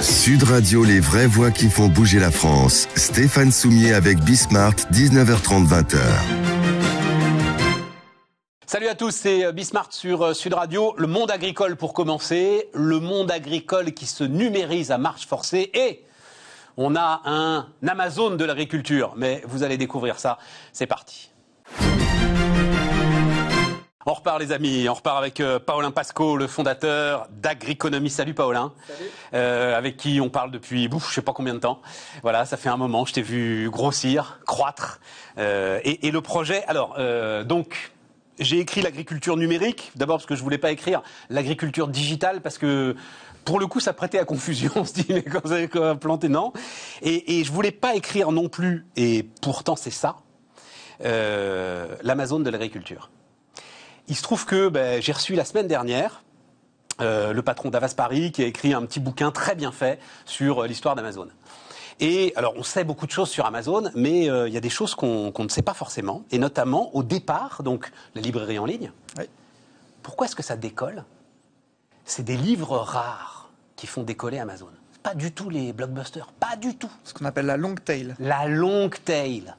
Sud Radio, les vraies voix qui font bouger la France. Stéphane Soumier avec Bismart, 19h30, 20h. Salut à tous, c'est Bismart sur Sud Radio. Le monde agricole pour commencer, le monde agricole qui se numérise à marche forcée et on a un Amazon de l'agriculture. Mais vous allez découvrir ça, c'est parti. On repart les amis, on repart avec Paulin Pasco, le fondateur d'Agriconomie. Salut Paulin. Salut. Avec qui on parle depuis, je sais pas combien de temps. Voilà, ça fait un moment, je t'ai vu grossir, croître. Et le projet, alors, donc... J'ai écrit l'agriculture numérique, d'abord parce que je voulais pas écrire l'agriculture digitale, parce que pour le coup ça prêtait à confusion, on se dit mais quand vous avez planté, non. Et je voulais pas écrire non plus, et pourtant c'est ça, l'Amazon de l'agriculture. Il se trouve que j'ai reçu la semaine dernière le patron d'Avas Paris qui a écrit un petit bouquin très bien fait sur l'histoire d'Amazon. Et alors, on sait beaucoup de choses sur Amazon, mais il y a des choses qu'on ne sait pas forcément, et notamment au départ, donc la librairie en ligne. Oui. Pourquoi est-ce que ça décolle? C'est des livres rares qui font décoller Amazon. Pas du tout les blockbusters, pas du tout. Ce qu'on appelle la long tail. La long tail.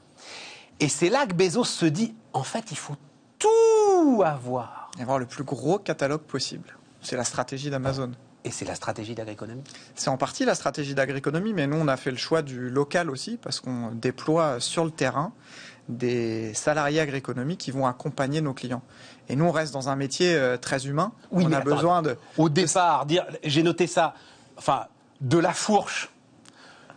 Et c'est là que Bezos se dit, en fait, il faut tout avoir. Et avoir le plus gros catalogue possible. C'est la stratégie d'Amazon. Et c'est la stratégie d'Agriconomie? C'est en partie la stratégie d'Agriconomie, mais nous, on a fait le choix du local aussi, parce qu'on déploie sur le terrain des salariés Agriconomie qui vont accompagner nos clients. Et nous, on reste dans un métier très humain. Oui, on a besoin de... Au départ, j'ai noté ça, enfin, de la fourche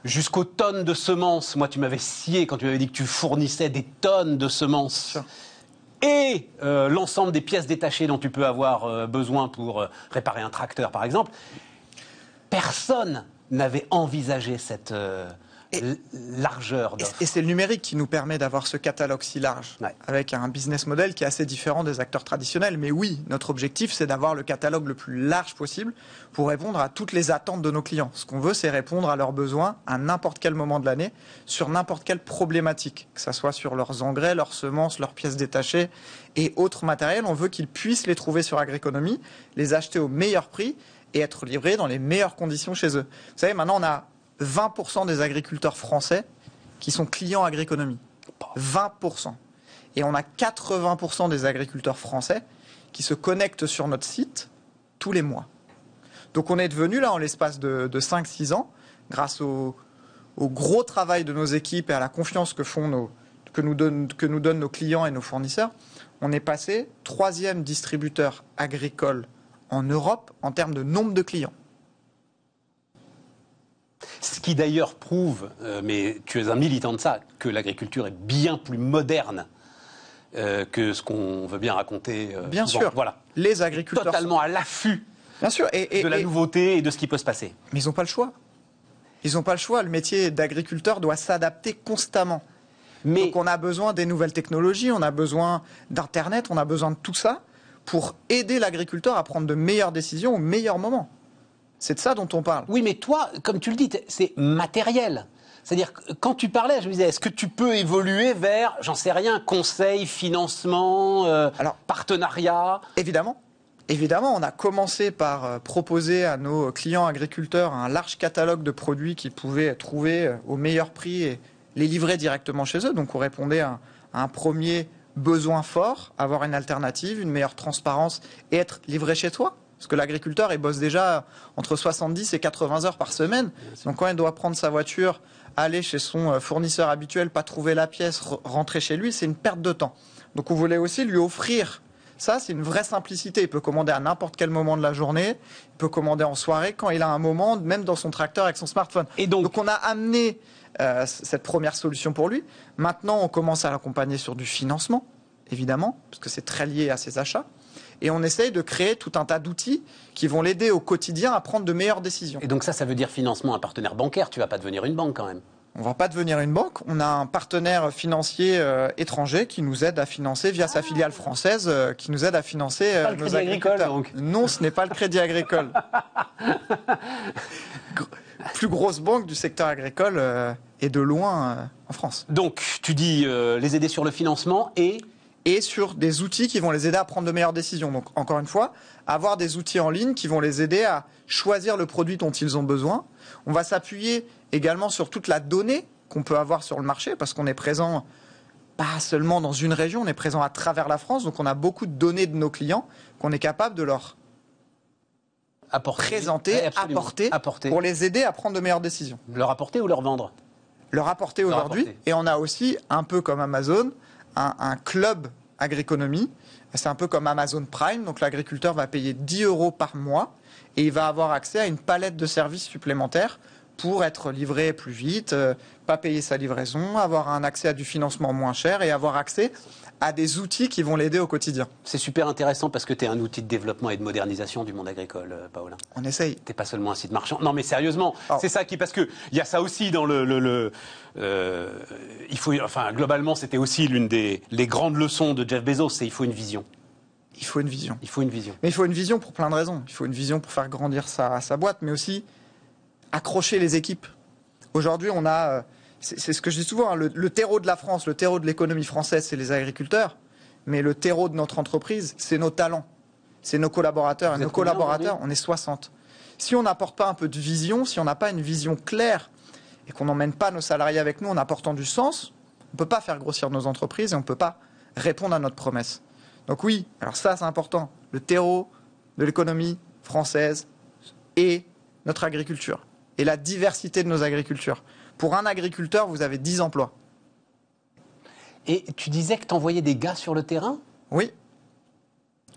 jusqu'aux tonnes de semences. Moi, tu m'avais scié quand tu m'avais dit que tu fournissais des tonnes de semences. Sure. Et l'ensemble des pièces détachées dont tu peux avoir besoin pour réparer un tracteur, par exemple. Personne n'avait envisagé cette largeur d'offres. Et c'est le numérique qui nous permet d'avoir ce catalogue si large, avec un business model qui est assez différent des acteurs traditionnels. Mais oui, notre objectif, c'est d'avoir le catalogue le plus large possible pour répondre à toutes les attentes de nos clients. Ce qu'on veut, c'est répondre à leurs besoins à n'importe quel moment de l'année, sur n'importe quelle problématique, que ce soit sur leurs engrais, leurs semences, leurs pièces détachées et autres matériels. On veut qu'ils puissent les trouver sur Agriconomie, les acheter au meilleur prix et être livrés dans les meilleures conditions chez eux. Vous savez, maintenant, on a 20% des agriculteurs français qui sont clients Agriconomie. 20%. Et on a 80% des agriculteurs français qui se connectent sur notre site tous les mois. Donc on est devenu là, en l'espace de 5-6 ans, grâce au gros travail de nos équipes et à la confiance que nous donnent nos clients et nos fournisseurs, on est passé 3e distributeur agricole en Europe en termes de nombre de clients. Ce qui d'ailleurs prouve, mais tu es un militant de ça, que l'agriculture est bien plus moderne que ce qu'on veut bien raconter. Bien souvent. sûr, voilà. Les agriculteurs totalement à l'affût de la nouveauté et de ce qui peut se passer. Mais ils n'ont pas le choix. Ils n'ont pas le choix. Le métier d'agriculteur doit s'adapter constamment. Donc on a besoin des nouvelles technologies, on a besoin d'Internet, on a besoin de tout ça pour aider l'agriculteur à prendre de meilleures décisions au meilleur moment. C'est de ça dont on parle. Oui, mais toi, comme tu le dis, c'est matériel. C'est-à-dire que quand tu parlais, je me disais, est-ce que tu peux évoluer vers, j'en sais rien, conseil, financement, partenariat? Évidemment. Évidemment, on a commencé par proposer à nos clients agriculteurs un large catalogue de produits qu'ils pouvaient trouver au meilleur prix et les livrer directement chez eux. Donc on répondait à un premier besoin fort, avoir une alternative, une meilleure transparence et être livré chez toi. Parce que l'agriculteur, il bosse déjà entre 70 et 80 heures par semaine. Donc quand il doit prendre sa voiture, aller chez son fournisseur habituel, pas trouver la pièce, rentrer chez lui, c'est une perte de temps. Donc on voulait aussi lui offrir ça, c'est une vraie simplicité. Il peut commander à n'importe quel moment de la journée, il peut commander en soirée, quand il a un moment, même dans son tracteur avec son smartphone. Et donc on a amené cette première solution pour lui. Maintenant, on commence à l'accompagner sur du financement, évidemment, parce que c'est très lié à ses achats. Et on essaye de créer tout un tas d'outils qui vont l'aider au quotidien à prendre de meilleures décisions. Et donc ça veut dire financement, un partenaire bancaire. Tu ne vas pas devenir une banque quand même. On ne va pas devenir une banque. On a un partenaire financier étranger qui nous aide à financer via sa filiale française, qui nous aide à financer nos agriculteurs. Donc. Non, ce n'est pas le Crédit Agricole. Plus grosse banque du secteur agricole et de loin en France. Donc tu dis les aider sur le financement et et sur des outils qui vont les aider à prendre de meilleures décisions. Donc, encore une fois, avoir des outils en ligne qui vont les aider à choisir le produit dont ils ont besoin. On va s'appuyer également sur toute la donnée qu'on peut avoir sur le marché, parce qu'on est présent pas seulement dans une région, on est présent à travers la France, donc on a beaucoup de données de nos clients qu'on est capable de leur présenter, apporter, pour les aider à prendre de meilleures décisions. Leur apporter ou leur vendre? Leur apporter aujourd'hui. Et on a aussi, un peu comme Amazon, un club agroéconomie. C'est un peu comme Amazon Prime. Donc l'agriculteur va payer 10 € par mois et il va avoir accès à une palette de services supplémentaires pour être livré plus vite, pas payer sa livraison, avoir un accès à du financement moins cher et avoir accès à des outils qui vont l'aider au quotidien. C'est super intéressant parce que tu es un outil de développement et de modernisation du monde agricole, Paolin. On essaye. Tu n'es pas seulement un site marchand. Non, mais sérieusement, c'est ça qui... Parce qu'il y a ça aussi dans il faut, enfin, globalement, c'était aussi l'une des grandes leçons de Jeff Bezos, c'est il faut une vision. Il faut une vision. Il faut une vision. Mais il faut une vision pour plein de raisons. Il faut une vision pour faire grandir sa boîte, mais aussi accrocher les équipes. Aujourd'hui, on a... C'est ce que je dis souvent, hein, le terreau de la France, le terreau de l'économie française, c'est les agriculteurs. Mais le terreau de notre entreprise, c'est nos talents. C'est nos collaborateurs. Et nos collaborateurs, on est 60. Si on n'apporte pas un peu de vision, si on n'a pas une vision claire et qu'on n'emmène pas nos salariés avec nous en apportant du sens, on ne peut pas faire grossir nos entreprises et on ne peut pas répondre à notre promesse. Donc oui, alors ça c'est important. Le terreau de l'économie française et notre agriculture. Et la diversité de nos agricultures. Pour un agriculteur, vous avez 10 emplois. Et tu disais que tu envoyais des gars sur le terrain ? Oui.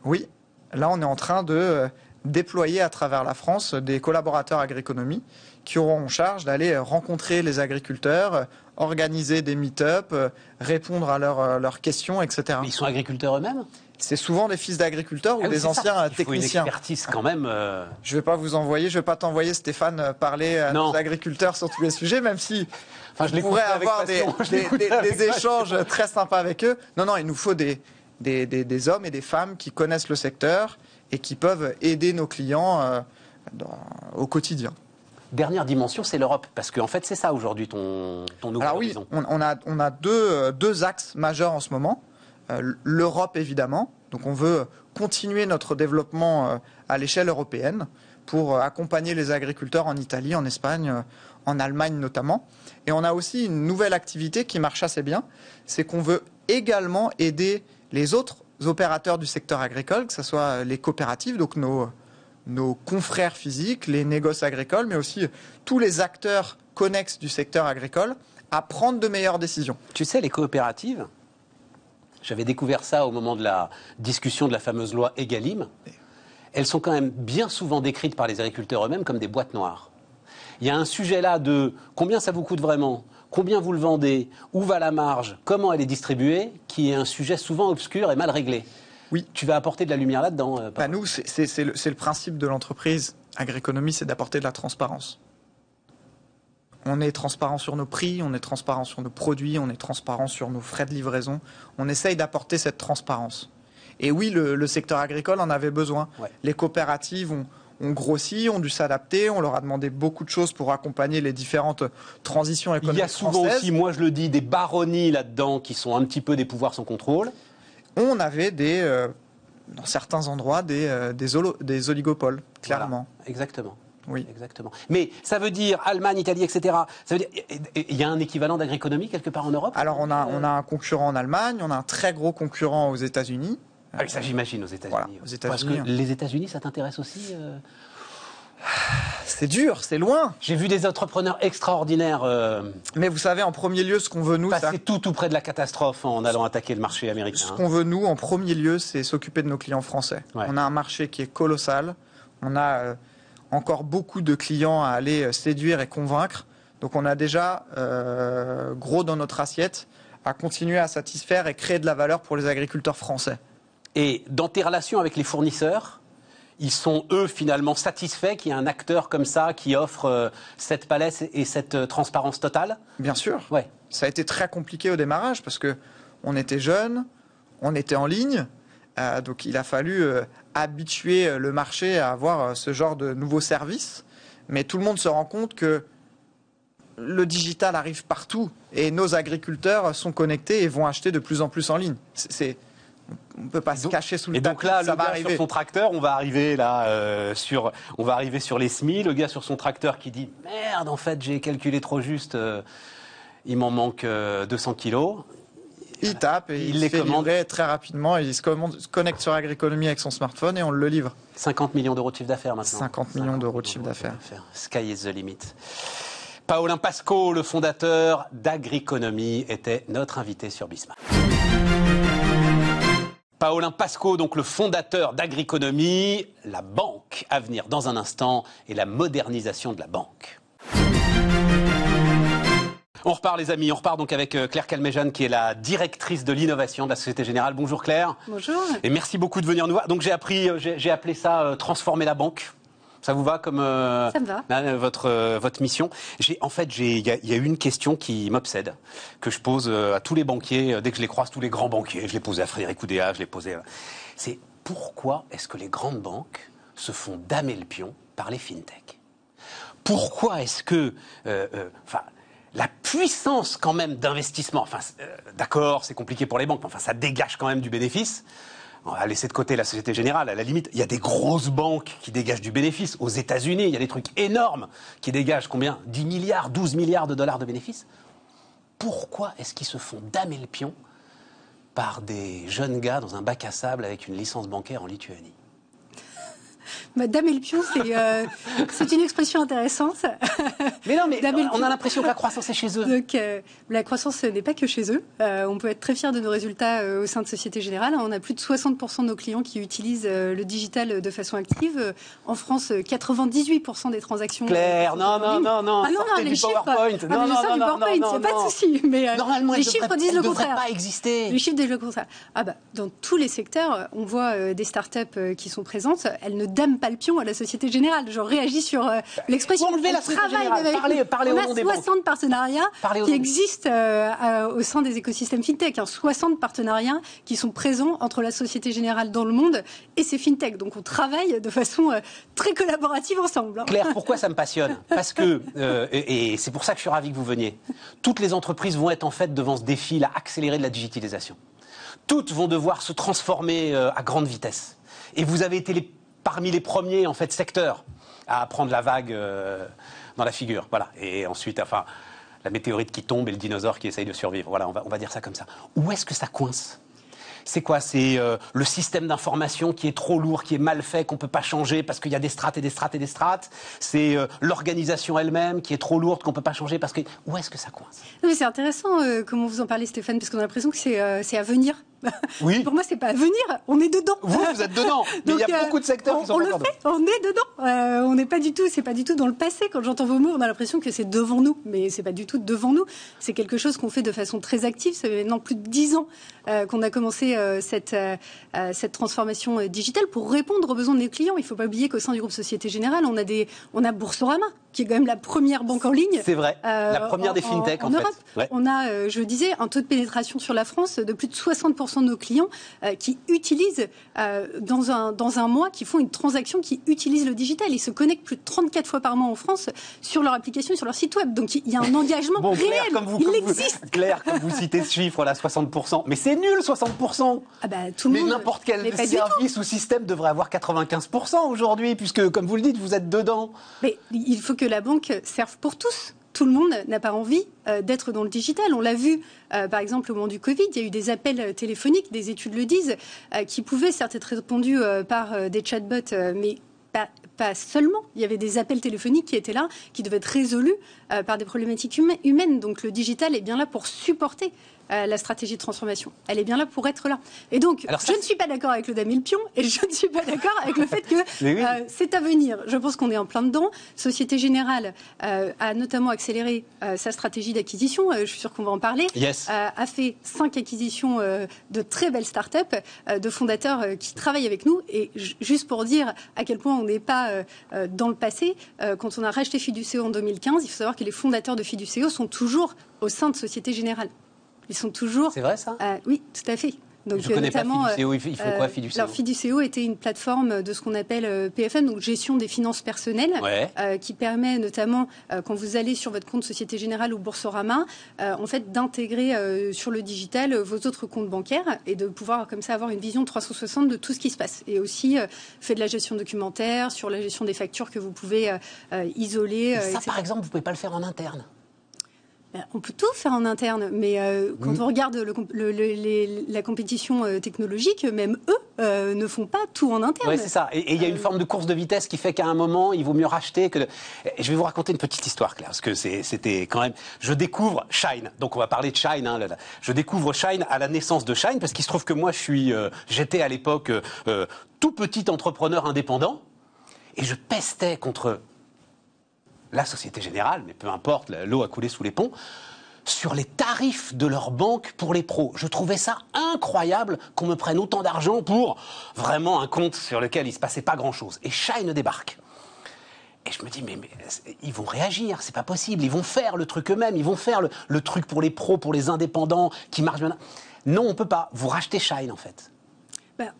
Oui. Là, on est en train de déployer à travers la France des collaborateurs agroéconomie qui auront en charge d'aller rencontrer les agriculteurs, organiser des meet-up, répondre à leurs questions, etc. Mais ils sont agriculteurs eux-mêmes ? C'est souvent des fils d'agriculteurs ou des anciens techniciens. Il faut une expertise quand même. Je ne vais pas vous envoyer, je vais pas t'envoyer, Stéphane, parler à nos agriculteurs sur tous les sujets, même si je pourrais avoir des échanges très sympas avec eux. Non, il nous faut des hommes et des femmes qui connaissent le secteur et qui peuvent aider nos clients au quotidien. Dernière dimension, c'est l'Europe, parce qu'en fait, c'est ça aujourd'hui ton nouveau horizon. On a deux axes majeurs en ce moment. L'Europe, évidemment. Donc, on veut continuer notre développement à l'échelle européenne pour accompagner les agriculteurs en Italie, en Espagne, en Allemagne notamment. Et on a aussi une nouvelle activité qui marche assez bien. C'est qu'on veut également aider les autres opérateurs du secteur agricole, que ce soit les coopératives, donc nos confrères physiques, les négoces agricoles, mais aussi tous les acteurs connexes du secteur agricole, à prendre de meilleures décisions. Tu sais, les coopératives, j'avais découvert ça au moment de la discussion de la fameuse loi Egalim, elles sont quand même bien souvent décrites par les agriculteurs eux-mêmes comme des boîtes noires. Il y a un sujet là de combien ça vous coûte vraiment, combien vous le vendez, où va la marge, comment elle est distribuée, qui est un sujet souvent obscur et mal réglé. Oui. Tu vas apporter de la lumière là-dedans. Nous, c'est le principe de l'entreprise agroéconomie, c'est d'apporter de la transparence. On est transparent sur nos prix, on est transparent sur nos produits, on est transparent sur nos frais de livraison. On essaye d'apporter cette transparence. Et oui, le secteur agricole en avait besoin. Ouais. Les coopératives ont grossi, ont dû s'adapter, on leur a demandé beaucoup de choses pour accompagner les différentes transitions économiques françaises. Il y a souvent aussi, moi je le dis, des baronnies là-dedans qui sont un petit peu des pouvoirs sans contrôle. On avait dans certains endroits des oligopoles, clairement. Voilà, exactement. Oui. Exactement. Mais ça veut dire Allemagne, Italie, etc. Ça veut dire il y a un équivalent d'agriconomie quelque part en Europe ? Alors on a un concurrent en Allemagne, on a un très gros concurrent aux États-Unis. Ah, ça j'imagine aux États-Unis. Voilà, aux États-Unis. Parce que les États-Unis, ça t'intéresse aussi C'est dur, c'est loin. J'ai vu des entrepreneurs extraordinaires. Mais vous savez, en premier lieu, ce qu'on veut nous, c'est tout près de la catastrophe en allant attaquer le marché américain. Ce qu'on veut nous, en premier lieu, c'est s'occuper de nos clients français. Ouais. On a un marché qui est colossal. On a encore beaucoup de clients à aller séduire et convaincre. Donc on a déjà gros dans notre assiette à continuer à satisfaire et créer de la valeur pour les agriculteurs français. Et dans tes relations avec les fournisseurs, ils sont eux finalement satisfaits qu'il y ait un acteur comme ça qui offre cette palette et cette transparence totale ? Bien sûr. Ouais. Ça a été très compliqué au démarrage parce que on était jeunes, on était en ligne. Donc il a fallu habituer le marché à avoir ce genre de nouveaux services. Mais tout le monde se rend compte que le digital arrive partout et nos agriculteurs sont connectés et vont acheter de plus en plus en ligne. On ne peut pas se cacher sous le tapis. Et donc là, le gars sur son tracteur, on va arriver sur les SMI, le gars sur son tracteur qui dit « Merde, en fait, j'ai calculé trop juste, il m'en manque 200 kilos ». Il tape et il les fait livrer très rapidement. Il se connecte sur Agriconomy avec son smartphone et on le livre. 50 millions d'euros de chiffre d'affaires maintenant. 50 millions d'euros de chiffre d'affaires. Sky is the limit. Paolin Pascaud, le fondateur d'Agriconomy, était notre invité sur Bismart. Paolin Pascaud, donc le fondateur d'Agriconomy, la banque à venir dans un instant et la modernisation de la banque. On repart les amis, on repart donc avec Claire Calmejane qui est la directrice de l'innovation de la Société Générale. Bonjour Claire. Bonjour. Et merci beaucoup de venir nous voir. Donc j'ai appelé ça transformer la banque. Ça vous va comme ça me va. Votre mission? Il y a une question qui m'obsède, que je pose à tous les banquiers, dès que je les croise, tous les grands banquiers. Je l'ai posé à Frédéric Oudéa, je l'ai posé. C'est pourquoi est-ce que les grandes banques se font damer le pion par les fintechs? Pourquoi est-ce que, la puissance quand même d'investissement, d'accord, c'est compliqué pour les banques, mais ça dégage quand même du bénéfice. On va laisser de côté la Société Générale. À la limite, il y a des grosses banques qui dégagent du bénéfice. Aux États-Unis, il y a des trucs énormes qui dégagent combien? 10 milliards, 12 milliards de dollars de bénéfices. Pourquoi est-ce qu'ils se font damer le pion par des jeunes gars dans un bac à sable avec une licence bancaire en Lituanie? Damer le pion, c'est une expression intéressante. Mais non, mais on a l'impression que la croissance est chez eux. Donc, la croissance n'est pas que chez eux. On peut être très fiers de nos résultats au sein de Société Générale. On a plus de 60% de nos clients qui utilisent le digital de façon active. En France, 98% des transactions... Claire, non. Ah non, les chiffres... PowerPoint. Non, PowerPoint, il n'y a pas de souci. Mais normalement, les chiffres disent le contraire. Pas exister. Les chiffres disent le contraire. Dans tous les secteurs, on voit des startups qui sont présentes. Elles ne dament pas le pion à la Société Générale. Je réagis sur l'expression. Enlevez la Société Générale. Parlez au nom des banques. On a 60 partenariats qui existent au sein des écosystèmes fintech. 60 partenariats qui sont présents entre la Société Générale dans le monde et ces fintech. Donc on travaille de façon très collaborative ensemble. Claire, pourquoi ça me passionne? Parce que, et c'est pour ça que je suis ravi que vous veniez, toutes les entreprises vont être en fait devant ce défi accéléré de la digitalisation. Toutes vont devoir se transformer à grande vitesse. Et vous avez été parmi les premiers en fait secteurs à prendre la vague dans la figure, voilà. Et ensuite, la météorite qui tombe et le dinosaure qui essaye de survivre. Voilà, on va dire ça comme ça. Où est-ce que ça coince? C'est quoi? C'est le système d'information qui est trop lourd, qui est mal fait, qu'on ne peut pas changer parce qu'il y a des strates et des strates et des strates. C'est l'organisation elle-même qui est trop lourde, qu'on ne peut pas changer parce que... Où est-ce que ça coince? C'est intéressant comment vous en parlez, Stéphane, parce qu'on a l'impression que c'est à venir. Oui. Pour moi, c'est pas à venir, on est dedans. Vous êtes dedans. Mais il y a beaucoup de secteurs qui sont on le fait, on est dedans. On n'est pas du tout, c'est pas du tout dans le passé. Quand j'entends vos mots, on a l'impression que c'est devant nous, mais c'est pas du tout devant nous. C'est quelque chose qu'on fait de façon très active. Ça fait maintenant plus de 10 ans qu'on a commencé cette transformation digitale pour répondre aux besoins de nos clients. Il ne faut pas oublier qu'au sein du groupe Société Générale, on a Boursorama, qui est quand même la première banque en ligne. C'est vrai, la première des fintechs en fait. Europe. Ouais. On a, je disais, un taux de pénétration sur la France de plus de 60% de nos clients qui utilisent dans un mois, qui font une transaction, qui utilisent le digital. Ils se connectent plus de 34 fois par mois en France sur leur application, sur leur site web. Donc il y a un engagement réel. Il existe. Claire, comme vous citez ce chiffre là, 60%. Mais c'est nul, 60%. Tout le monde. Mais n'importe quel service ou système devrait avoir 95% aujourd'hui, puisque, comme vous le dites, vous êtes dedans. Mais il faut que la banque serve pour tous. Tout le monde n'a pas envie d'être dans le digital. On l'a vu, par exemple, au moment du Covid, il y a eu des appels téléphoniques, des études le disent, qui pouvaient certes être répondus par des chatbots, mais pas seulement. Il y avait des appels téléphoniques qui étaient là, qui devaient être résolus par des problématiques humaines. Donc le digital est bien là pour supporter la stratégie de transformation. Elle est bien là pour être là. Et donc, je ne suis pas d'accord avec le damer le pion et je ne suis pas d'accord avec le fait que c'est à venir. Je pense qu'on est en plein dedans. Société Générale a notamment accéléré sa stratégie d'acquisition. Je suis sûre qu'on va en parler. Yes. A fait 5 acquisitions de très belles startups, de fondateurs qui travaillent avec nous. Et juste pour dire à quel point on n'est pas dans le passé, quand on a racheté Fiduceo en 2015, il faut savoir que les fondateurs de Fiduceo sont toujours au sein de Société Générale. Ils sont toujours... C'est vrai, ça? Oui, tout à fait. Donc, je connais notamment, pas Fiduceo, ils font quoi Fiduceo? Alors Fiduceo était une plateforme de ce qu'on appelle PFM, donc gestion des finances personnelles, qui permet notamment, quand vous allez sur votre compte Société Générale ou Boursorama, en fait d'intégrer sur le digital vos autres comptes bancaires et de pouvoir comme ça avoir une vision 360 de tout ce qui se passe. Et aussi fait de la gestion documentaire, sur la gestion des factures que vous pouvez isoler. Ça, etc. Par exemple, vous ne pouvez pas le faire en interne? On peut tout faire en interne, mais quand on regarde la compétition technologique, même eux ne font pas tout en interne. Oui, c'est ça. Et il y a une forme de course de vitesse qui fait qu'à un moment, il vaut mieux racheter que... Je vais vous raconter une petite histoire, Claire, parce que c'était quand même... Je découvre Shine, donc on va parler de Shine. Hein, je découvre Shine à la naissance de Shine, parce qu'il se trouve que moi, j'étais à l'époque tout petit entrepreneur indépendant, et je pestais contre... la Société Générale, mais peu importe, l'eau a coulé sous les ponts, sur les tarifs de leur banque pour les pros. Je trouvais ça incroyable qu'on me prenne autant d'argent pour vraiment un compte sur lequel il ne se passait pas grand-chose. Et Shine débarque. Et je me dis, mais ils vont réagir, c'est pas possible, ils vont faire le truc eux-mêmes, ils vont faire le truc pour les pros, pour les indépendants, qui marche bien. Non, on ne peut pas. Vous rachetez Shine, en fait.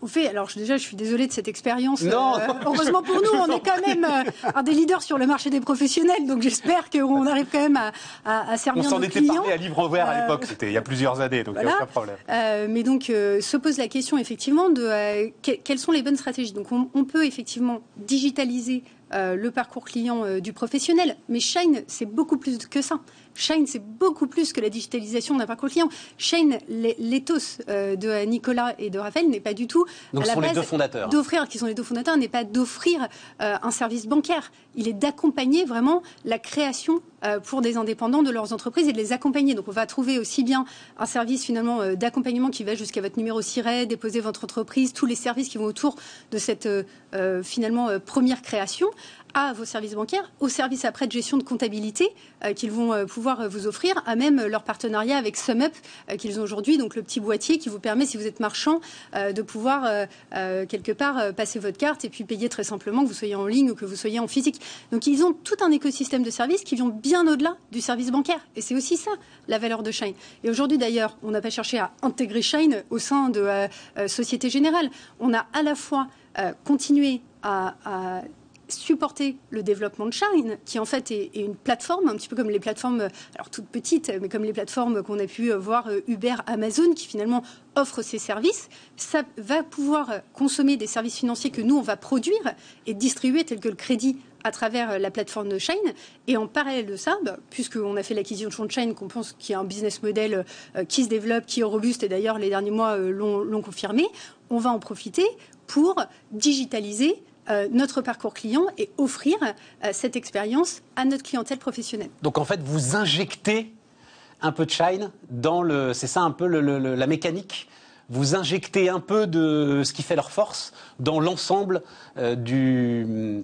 On fait, alors déjà, je suis désolée de cette expérience. Heureusement pour nous, on est quand même un des leaders sur le marché des professionnels, donc j'espère qu'on arrive quand même à servir nos clients. On s'en était parlé à livre ouvert à l'époque, c'était il y a plusieurs années, donc il n'y a aucun problème. Mais donc, se pose la question effectivement de quelles sont les bonnes stratégies. Donc, on peut effectivement digitaliser le parcours client du professionnel, mais Shine, c'est beaucoup plus que ça. Shine, c'est beaucoup plus que la digitalisation d'un parcours client. Shine, l'éthos de Nicolas et de Raphaël n'est pas du tout donc, à la base les deux fondateurs. d'offrir, qui sont les deux fondateurs, n'est pas d'offrir un service bancaire. Il est d'accompagner vraiment la création pour des indépendants de leurs entreprises et de les accompagner. Donc on va trouver aussi bien un service finalement d'accompagnement qui va jusqu'à votre numéro SIRET, déposer votre entreprise, tous les services qui vont autour de cette finalement première création, à vos services bancaires, aux services après de gestion de comptabilité qu'ils vont pouvoir vous offrir, à même leur partenariat avec SumUp qu'ils ont aujourd'hui, donc le petit boîtier qui vous permet, si vous êtes marchand, de pouvoir quelque part passer votre carte et puis payer très simplement, que vous soyez en ligne ou que vous soyez en physique. Donc ils ont tout un écosystème de services qui vont bien au-delà du service bancaire. Et c'est aussi ça, la valeur de Shine. Et aujourd'hui d'ailleurs, on n'a pas cherché à intégrer Shine au sein de Société Générale. On a à la fois continué à supporter le développement de Shine, qui en fait est une plateforme, un petit peu comme les plateformes, alors toutes petites, mais comme les plateformes qu'on a pu voir Uber, Amazon, qui finalement offrent ces services. Ça va pouvoir consommer des services financiers que nous, on va produire et distribuer, tels que le crédit, à travers la plateforme de Shine. Et en parallèle de ça, puisqu'on a fait l'acquisition de Shine, qu'on pense qu'il y a un business model qui se développe, qui est robuste, et d'ailleurs les derniers mois l'ont confirmé, on va en profiter pour digitaliser notre parcours client et offrir cette expérience à notre clientèle professionnelle. Donc en fait, vous injectez un peu de Shine dans le... C'est ça un peu la mécanique. Vous injectez un peu de ce qui fait leur force dans l'ensemble de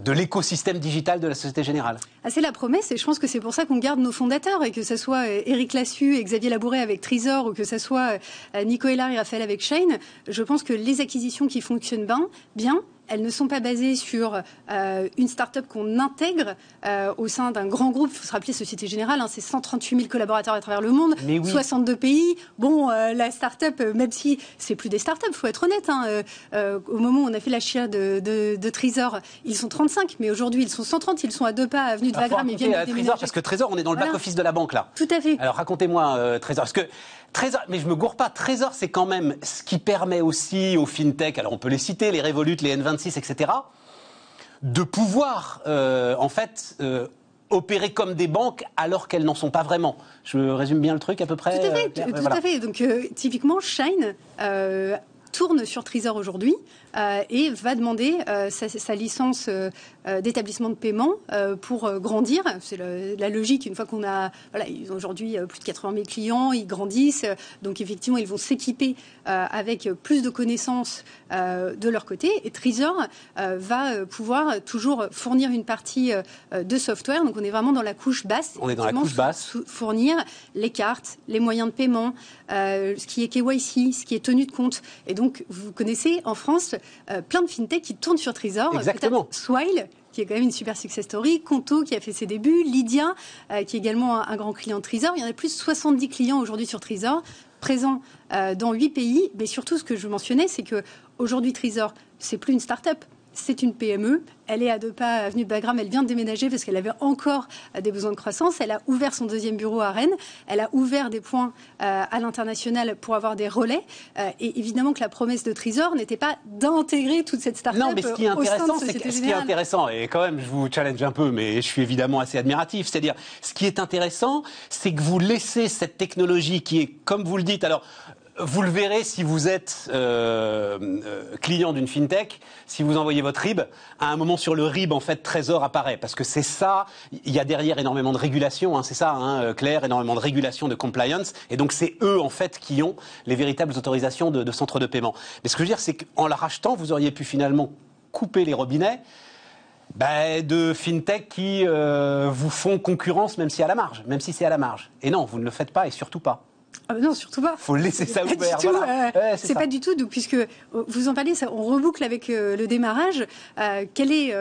l'écosystème digital de la Société Générale. C'est la promesse, et je pense que c'est pour ça qu'on garde nos fondateurs, et que ce soit Éric Lassus et Xavier Labouret avec Trésor, ou que ce soit Nico Hélard et Raphaël avec Shine. Je pense que les acquisitions qui fonctionnent bien, elles ne sont pas basées sur une start-up qu'on intègre au sein d'un grand groupe. Il faut se rappeler, Société Générale, c'est 138 000 collaborateurs à travers le monde, 62 pays. Bon, la start-up, même si c'est plus des start-up, il faut être honnête. Au moment où on a fait l'achat de Trésor, ils sont 35, mais aujourd'hui, ils sont 130. Ils sont à 2 pas avenue de Wagram. Ils viennent de déménager. Trésor, parce que Trésor, on est dans le back-office de la banque, là. Tout à fait. Alors, racontez-moi, Trésor. Parce que Trésor, mais je me gourre pas, Trésor, c'est quand même ce qui permet aussi aux fintech, alors on peut les citer, les Revolut, les N26, etc., de pouvoir, opérer comme des banques alors qu'elles n'en sont pas vraiment. Je résume bien le truc à peu près. Tout à fait. Donc, typiquement, Shine tourne sur Trésor aujourd'hui et va demander sa licence d'établissement de paiement pour grandir. C'est la logique. Une fois qu'on a... Voilà, ils ont aujourd'hui plus de 80 000 clients, ils grandissent. Donc, effectivement, ils vont s'équiper avec plus de connaissances de leur côté. Et Trésor va pouvoir toujours fournir une partie de software. Donc, on est vraiment dans la couche basse. On est dans la couche basse. Fournir les cartes, les moyens de paiement, ce qui est KYC, ce qui est tenue de compte. Et donc, vous connaissez en France plein de fintech qui tournent sur Trésor. Exactement. Swile, qui est quand même une super success story, Conto, qui a fait ses débuts, Lydia, qui est également un grand client de Trésor. Il y en a plus de 70 clients aujourd'hui sur Trésor, présent dans 8 pays. Mais surtout, ce que je mentionnais, c'est qu'aujourd'hui, Trésor, c'est plus une start-up. C'est une PME, elle est à 2 pas avenue de Bagram, elle vient de déménager parce qu'elle avait encore des besoins de croissance. Elle a ouvert son 2e bureau à Rennes, elle a ouvert des points à l'international pour avoir des relais. Et évidemment que la promesse de Trésor n'était pas d'intégrer toute cette start-up. Non, mais ce qui est intéressant, ce qui est intéressant, et quand même je vous challenge un peu, mais je suis évidemment assez admiratif, c'est-à-dire ce qui est intéressant, c'est que vous laissez cette technologie qui est, comme vous le dites, alors vous le verrez si vous êtes client d'une fintech, si vous envoyez votre RIB, à un moment sur le RIB, en fait, Trésor apparaît. Parce que c'est ça, il y a derrière énormément de régulation, c'est ça, Claire, énormément de régulation, de compliance. Et donc, c'est eux, en fait, qui ont les véritables autorisations de centres de paiement. Mais ce que je veux dire, c'est qu'en la rachetant, vous auriez pu finalement couper les robinets de fintech qui vous font concurrence, même si à la marge, même si c'est à la marge. Et non, vous ne le faites pas, et surtout pas. Ah non, surtout pas. Faut laisser ça ouvert. Voilà. C'est pas du tout. Donc, puisque vous en parlez, on reboucle avec le démarrage. Quelle est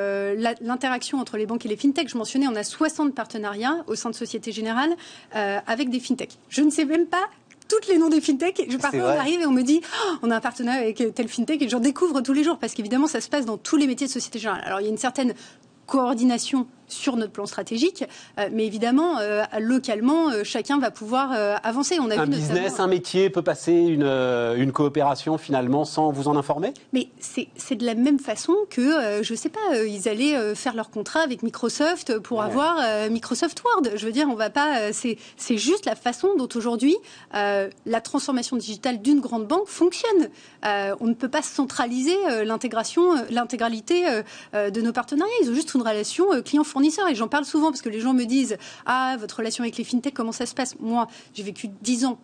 l'interaction entre les banques et les fintechs? Je mentionnais, on a 60 partenariats au sein de Société Générale avec des fintechs. Je ne sais même pas tous les noms des fintechs. Parfois, on arrive et on me dit on a un partenariat avec tel fintech et j'en découvre tous les jours parce qu'évidemment, ça se passe dans tous les métiers de Société Générale. Alors, il y a une certaine coordination sur notre plan stratégique, mais évidemment, localement, chacun va pouvoir avancer. On a un business, un métier peut passer une coopération finalement sans vous en informer? Mais c'est de la même façon que, je ne sais pas, ils allaient faire leur contrat avec Microsoft pour avoir Microsoft Word. Je veux dire, on va pas. C'est juste la façon dont aujourd'hui la transformation digitale d'une grande banque fonctionne. On ne peut pas centraliser l'intégralité de nos partenariats. Ils ont juste une relation client-fournisseur. Et j'en parle souvent parce que les gens me disent « Ah, votre relation avec les fintechs, comment ça se passe ?» Moi, j'ai vécu 10 ans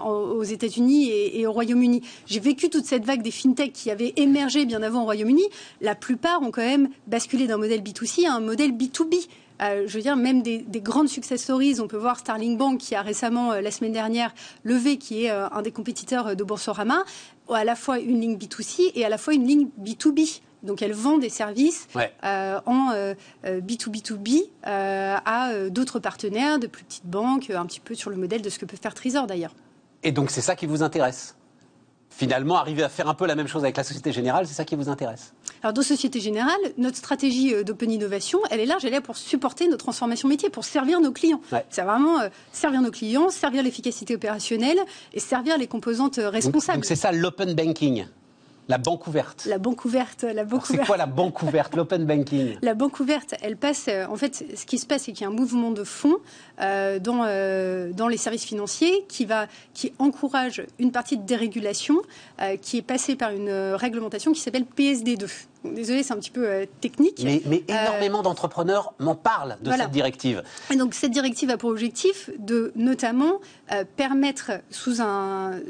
aux États-Unis et au Royaume-Uni. J'ai vécu toute cette vague des fintechs qui avaient émergé bien avant au Royaume-Uni. La plupart ont quand même basculé d'un modèle B2C à un modèle B2B. Je veux dire, même des grandes success stories, on peut voir Starling Bank qui a récemment, la semaine dernière, levé, qui est un des compétiteurs de Boursorama, à la fois une ligne B2C et à la fois une ligne B2B. Donc, elle vend des services en B2B2B à d'autres partenaires, de plus petites banques, un petit peu sur le modèle de ce que peut faire Trésor d'ailleurs. Et donc, c'est ça qui vous intéresse? Finalement, arriver à faire un peu la même chose avec la Société Générale, c'est ça qui vous intéresse? Alors, dans Société Générale, notre stratégie d'open innovation, elle est large, elle est là pour supporter nos transformations métiers, pour servir nos clients. C'est vraiment servir nos clients, servir l'efficacité opérationnelle et servir les composantes responsables. Donc c'est ça l'open banking? La banque ouverte. La banque ouverte. C'est quoi la banque ouverte, l'open banking? La banque ouverte, elle passe. En fait, ce qui se passe, c'est qu'il y a un mouvement de fonds dans les services financiers qui encourage une partie de dérégulation qui est passée par une réglementation qui s'appelle PSD2. Désolée, c'est un petit peu technique. Mais énormément d'entrepreneurs m'en parlent de cette directive. Et donc, cette directive a pour objectif de notamment permettre, sous un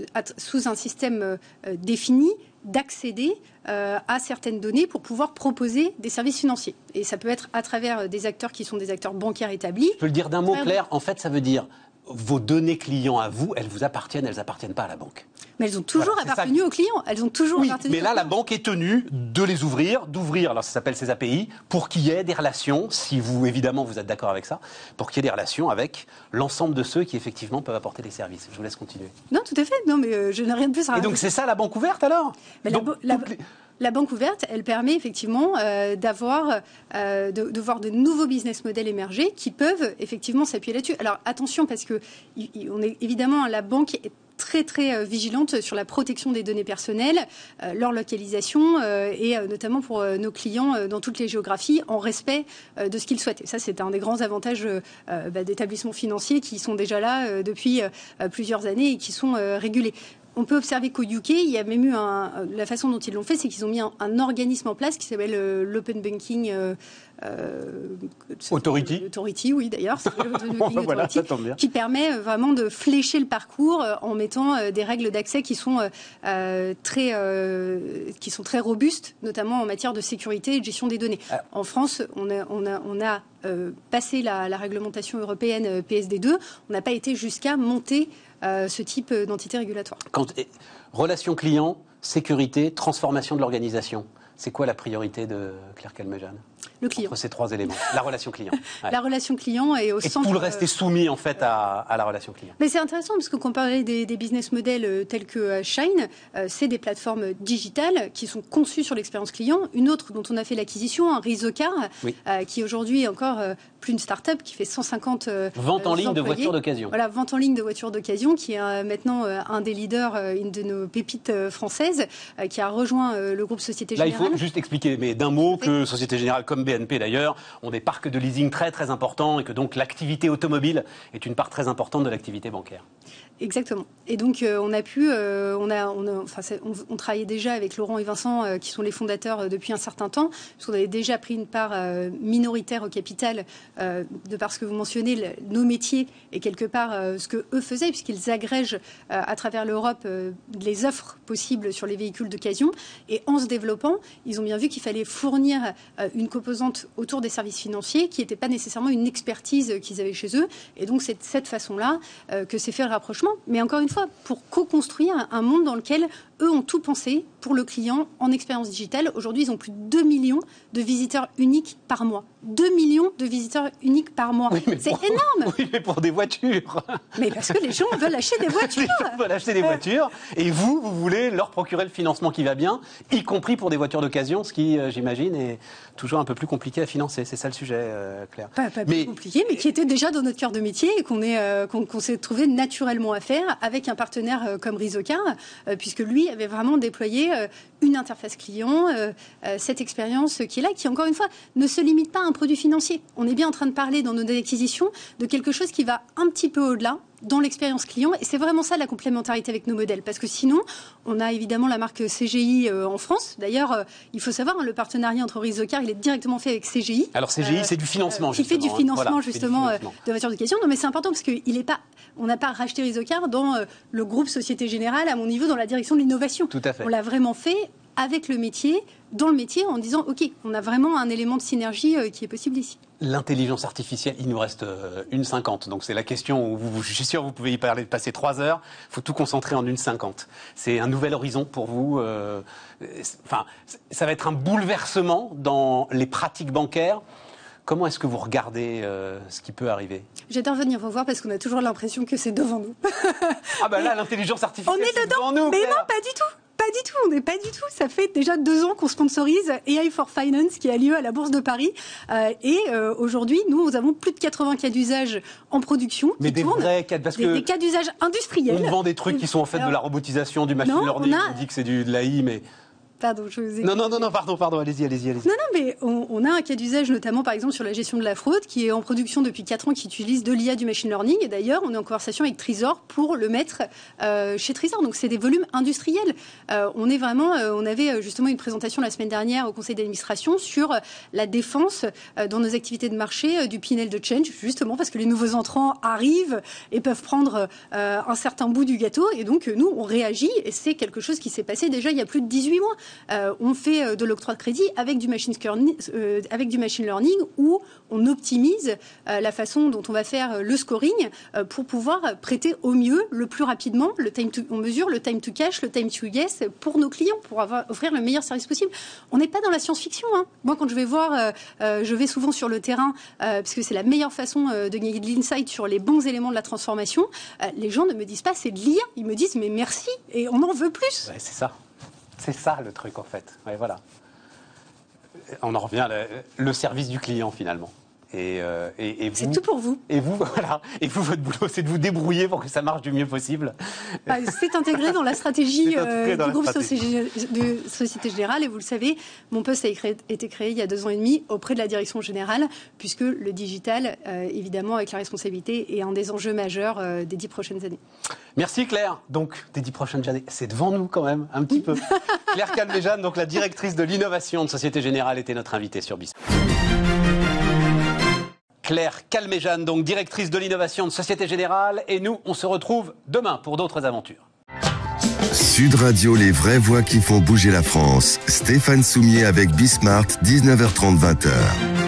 système défini, d'accéder à certaines données pour pouvoir proposer des services financiers. Et ça peut être à travers des acteurs qui sont des acteurs bancaires établis. Je peux le dire d'un mot clair, en fait, ça veut dire vos données clients à vous, elles vous appartiennent, elles n'appartiennent pas à la banque. Mais elles ont toujours appartenu aux clients. Elles ont toujours appartenu. Mais là, la banque est tenue de les ouvrir, alors ça s'appelle ces API, pour qu'il y ait des relations, si vous, évidemment, vous êtes d'accord avec ça, pour qu'il y ait des relations avec l'ensemble de ceux qui, effectivement, peuvent apporter des services. Je vous laisse continuer. Non, tout à fait. Non, mais je n'ai rien de plus à rajouter. Et donc, c'est ça la banque ouverte, alors? La banque ouverte, elle permet effectivement de voir de nouveaux business models émerger qui peuvent effectivement s'appuyer là-dessus. Alors attention, parce que la banque est très très vigilante sur la protection des données personnelles, leur localisation et notamment pour nos clients dans toutes les géographies en respect de ce qu'ils souhaitent. Et ça, c'est un des grands avantages d'établissements financiers qui sont déjà là depuis plusieurs années et qui sont régulés. On peut observer qu'au UK, il y a même eu la façon dont ils l'ont fait, c'est qu'ils ont mis un organisme en place qui s'appelle l'Open Banking Authority. Authority, oui, d'ailleurs. C'est l'Open Banking voilà, Authority, ça tombe bien. qui permet vraiment de flécher le parcours en mettant des règles d'accès qui sont très robustes, notamment en matière de sécurité et de gestion des données. En France, on a passé la réglementation européenne PSD2. On n'a pas été jusqu'à monter ce type d'entité régulatoire. Relation client, sécurité, transformation de l'organisation. C'est quoi la priorité de Claire Calmejane? Le client. Entre ces trois éléments. La relation client. Ouais. La relation client est au centre. Et tout le reste est soumis en fait à la relation client. Mais c'est intéressant parce que quand on parlait des business models tels que Shine, c'est des plateformes digitales qui sont conçues sur l'expérience client. Une autre dont on a fait l'acquisition, Rizocar, oui. Qui aujourd'hui est encore plus une start-up qui fait 150 vente en ligne employés. De voitures d'occasion. Voilà, vente en ligne de voitures d'occasion, qui est maintenant un des leaders, une de nos pépites françaises, qui a rejoint le groupe Société Générale. Là, il faut juste expliquer, mais d'un mot, que Société Générale comme BNP d'ailleurs ont des parcs de leasing très très importants et que donc l'activité automobile est une part très importante de l'activité bancaire. Exactement. Et donc on a pu, on travaillait déjà avec Laurent et Vincent qui sont les fondateurs depuis un certain temps, parce qu'on avait déjà pris une part minoritaire au capital de par ce que vous mentionnez, nos métiers et quelque part ce que eux faisaient, puisqu'ils agrègent à travers l'Europe les offres possibles sur les véhicules d'occasion. Et en se développant, ils ont bien vu qu'il fallait fournir une composante autour des services financiers qui n'était pas nécessairement une expertise qu'ils avaient chez eux. Et donc c'est de cette façon-là que s'est fait le rapprochement. Mais encore une fois, pour co-construire un monde dans lequel eux ont tout pensé pour le client en expérience digitale. Aujourd'hui, ils ont plus de 2 millions de visiteurs uniques par mois. 2 millions de visiteurs uniques par mois. Oui, c'est énorme. Oui, mais pour des voitures. Mais parce que les gens veulent acheter des voitures. Les gens veulent acheter des voitures. Et vous voulez leur procurer le financement qui va bien, y compris pour des voitures d'occasion, ce qui, j'imagine, est toujours un peu plus compliqué à financer. C'est ça le sujet, Claire. Pas plus compliqué, mais qui était déjà dans notre cœur de métier et qu'on s'est trouvé naturellement à faire avec un partenaire comme Rizocar, puisque lui avait vraiment déployé une interface client, cette expérience qui est là, qui encore une fois ne se limite pas à un produit financier. On est bien en train de parler dans nos acquisitions de quelque chose qui va un petit peu au-delà dans l'expérience client, et c'est vraiment ça la complémentarité avec nos modèles, parce que sinon on a évidemment la marque CGI en France. D'ailleurs, il faut savoir, le partenariat entre Rizocar, il est directement fait avec CGI. Alors CGI, c'est du financement, qui fait du financement justement de voitures d'occasion. Non, mais c'est important parce on n'a pas racheté Rizocar dans le groupe Société Générale à mon niveau dans la direction de l'innovation. Tout à fait. On l'a vraiment fait avec le métier, dans le métier, en disant ok, on a vraiment un élément de synergie qui est possible ici. L'intelligence artificielle, il nous reste 1,50. Donc c'est la question où je suis sûr que vous pouvez y parler de passer 3 heures. Il faut tout concentrer en 1,50. C'est un nouvel horizon pour vous. Ça va être un bouleversement dans les pratiques bancaires. Comment est-ce que vous regardez ce qui peut arriver ? J'adore venir vous voir parce qu'on a toujours l'impression que c'est devant nous. Ah ben là, l'intelligence artificielle, on est devant nous. Mais non, pas du tout. Pas du tout, on n'est pas du tout. Ça fait déjà 2 ans qu'on sponsorise AI for Finance qui a lieu à la Bourse de Paris. Aujourd'hui, nous avons plus de 80 cas d'usage en production. Mais des vrais cas, parce que des cas d'usage industriels. On vend des trucs qui sont en fait de la robotisation, du machine learning. On dit que c'est de l'AI, mais... Pardon, je vous ai... Non, pardon, allez-y. Non, mais on a un cas d'usage notamment, par exemple, sur la gestion de la fraude, qui est en production depuis 4 ans, qui utilise de l'IA, du machine learning. Et d'ailleurs, on est en conversation avec Trésor pour le mettre chez Trésor. Donc, c'est des volumes industriels. On avait justement une présentation la semaine dernière au conseil d'administration sur la défense dans nos activités de marché du P&L de Change, justement parce que les nouveaux entrants arrivent et peuvent prendre un certain bout du gâteau. Et donc, nous, on réagit. Et c'est quelque chose qui s'est passé déjà il y a plus de 18 mois. On fait de l'octroi de crédit avec du machine learning où on optimise la façon dont on va faire le scoring pour pouvoir prêter au mieux, le plus rapidement. On mesure le time to cash, le time to yes pour nos clients, pour offrir le meilleur service possible. On n'est pas dans la science-fiction. Moi, quand je vais souvent sur le terrain, parce que c'est la meilleure façon de gagner de l'insight sur les bons éléments de la transformation. Les gens ne me disent pas c'est de l'IA, ils me disent mais merci et on en veut plus. Ouais, c'est ça. C'est ça le truc en fait. Ouais, voilà. On en revient le service du client finalement. Et vous, c'est tout pour vous. Et vous, voilà. Et vous, votre boulot, c'est de vous débrouiller pour que ça marche du mieux possible. C'est intégré dans la stratégie du groupe Société Générale. Et vous le savez, mon poste a été créé il y a 2 ans et demi auprès de la direction générale, puisque le digital, évidemment, avec la responsabilité, est un des enjeux majeurs des 10 prochaines années. Merci Claire. Donc, des 10 prochaines années, c'est devant nous quand même, un petit peu. Claire Calmejane, donc la directrice de l'innovation de Société Générale, était notre invitée sur BIS. Claire Calmejane, donc directrice de l'innovation de Société Générale. Et nous, on se retrouve demain pour d'autres aventures. Sud Radio, les vraies voix qui font bouger la France. Stéphane Soumier avec Bismart, 19h30, 20h.